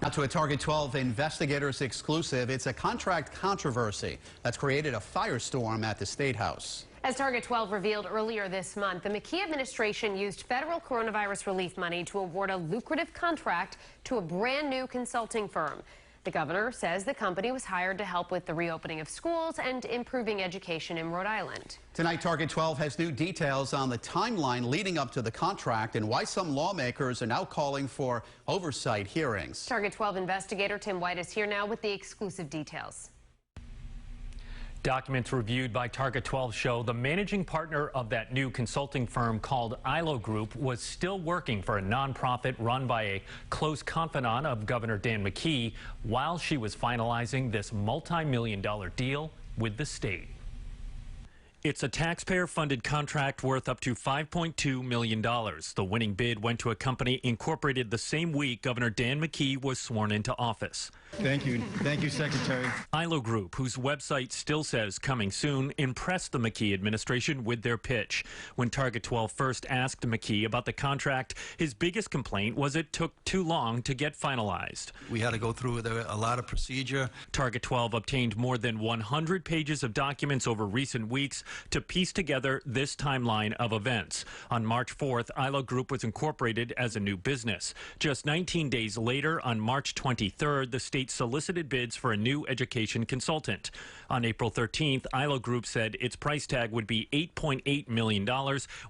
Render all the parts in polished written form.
Now to a Target 12 investigators exclusive. It's a contract controversy that's created a firestorm at the State House. As Target 12 revealed earlier this month, the McKee administration used federal coronavirus relief money to award a lucrative contract to a brand new consulting firm. The governor says the company was hired to help with the reopening of schools and improving education in Rhode Island. Tonight, Target 12 has new details on the timeline leading up to the contract and why some lawmakers are now calling for oversight hearings. Target 12 investigator Tim White is here now with the exclusive details. Documents reviewed by Target 12 show the managing partner of that new consulting firm called ILO Group was still working for a nonprofit run by a close confidant of Governor Dan McKee while she was finalizing this multi-million-dollar deal with the state. It's a taxpayer-funded contract worth up to $5.2 million. The winning bid went to a company incorporated the same week Governor Dan McKee was sworn into office. Thank you. Thank you, Secretary. ILO Group, whose website still says coming soon, impressed the McKee administration with their pitch. When Target 12 first asked McKee about the contract, his biggest complaint was it took too long to get finalized. We had to go through a lot of procedure. Target 12 obtained more than 100 pages of documents over recent weeks to piece together this timeline of events. On March 4th, ILO Group was incorporated as a new business. Just 19 days later, on March 23rd, the state solicited bids for a new education consultant. On April 13th, ILO Group said its price tag would be $8.8 million,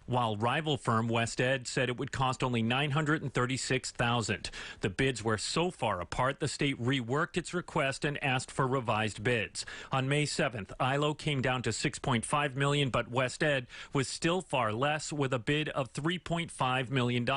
while rival firm West Ed said it would cost only $936,000. The bids were so far apart, the state reworked its request and asked for revised bids. On May 7th, ILO came down to $6.5 million, but West Ed was still far less with a bid of $3.5 million.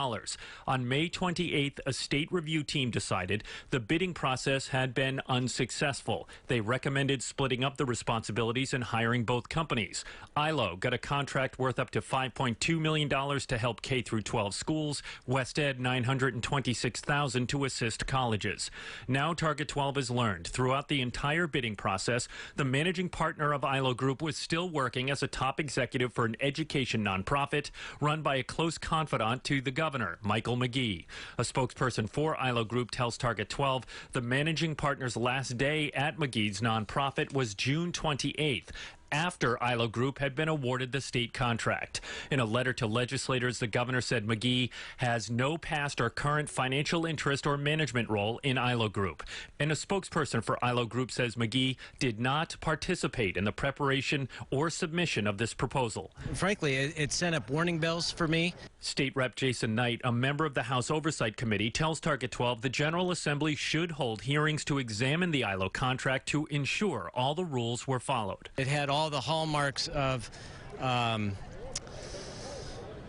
On May 28th, a state review team decided the bidding process had been unsuccessful. They recommended splitting up the responsibilities and hiring both companies. ILO got a contract worth up to $5.2 million to help K-12 schools, West Ed $926,000 to assist colleges. Now Target 12 has learned throughout the entire bidding process, the managing partner of ILO Group was still working as a top executive for an education nonprofit run by a close confidant to the governor, Michael McKee. A spokesperson for ILO Group tells Target 12 the managing partner's last day at McKee's nonprofit was June 28th. After ILO Group had been awarded the state contract. In a letter to legislators, the governor said McKee has no past or current financial interest or management role in ILO Group. And a spokesperson for ILO Group says McKee did not participate in the preparation or submission of this proposal. Frankly, it sent up warning bells for me. State Rep Jason Knight, a member of the House Oversight Committee, tells Target 12 the General Assembly should hold hearings to examine the ILO contract to ensure all the rules were followed. It had all the hallmarks of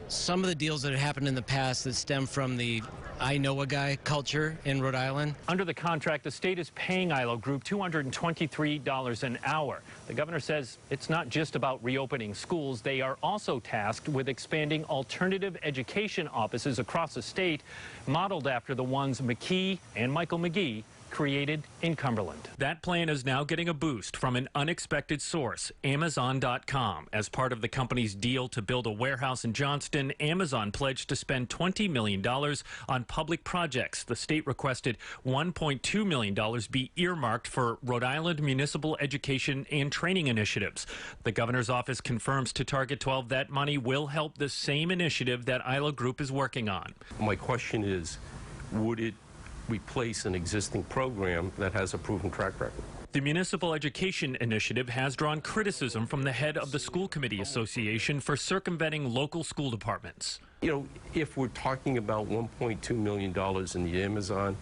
some of the deals that had happened in the past that stem from the I know a guy culture in Rhode Island. Under the contract, the state is paying ILO Group $223 an hour. The governor says it's not just about reopening schools. They are also tasked with expanding alternative education offices across the state, modeled after the ones McKee and Michael McKee created in Cumberland. That plan is now getting a boost from an unexpected source, Amazon.com. As part of the company's deal to build a warehouse in Johnston, Amazon pledged to spend $20 million on public projects. The state requested $1.2 million be earmarked for Rhode Island municipal education and training initiatives. The governor's office confirms to Target 12 that money will help the same initiative that ILO Group is working on. My question is, would it replace an existing program that has a proven track record? The Municipal Education Initiative has drawn criticism from the head of the School Committee Association for circumventing local school departments. You know, if we're talking about $1.2 million in the Amazon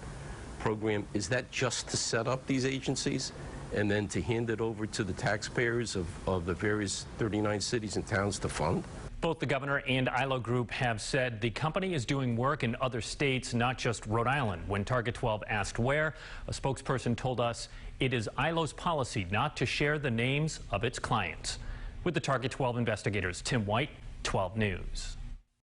program, is that just to set up these agencies and then to hand it over to the taxpayers of the various 39 cities and towns to fund? Both the governor and ILO Group have said the company is doing work in other states, not just Rhode Island. When Target 12 asked where, a spokesperson told us it is ILO's policy not to share the names of its clients. With the Target 12 investigators, Tim White, 12 News.